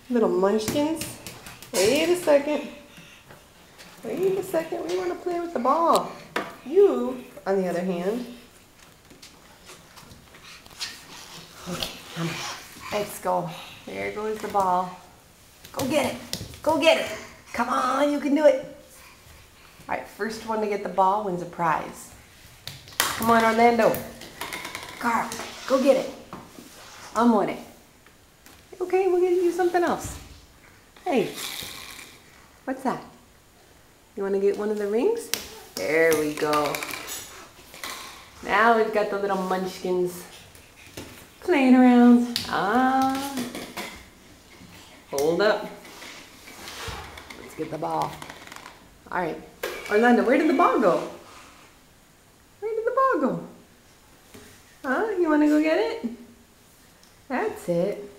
Little munchkins. Wait a second. Wait a second. We want to play with the ball. You, on the other hand. Okay, come on. Let's go. There goes the ball. Go get it. Go get it. Come on, you can do it. All right, first one to get the ball wins a prize. Come on, Orlando. Carl, go get it. I'm on it. Okay, we'll get you something else. Hey, what's that? You want to get one of the rings? There we go. Now we've got the little munchkins playing around. Hold up. Let's get the ball. All right. Orlando, where did the ball go? Where did the ball go? Huh? You want to go get it? That's it.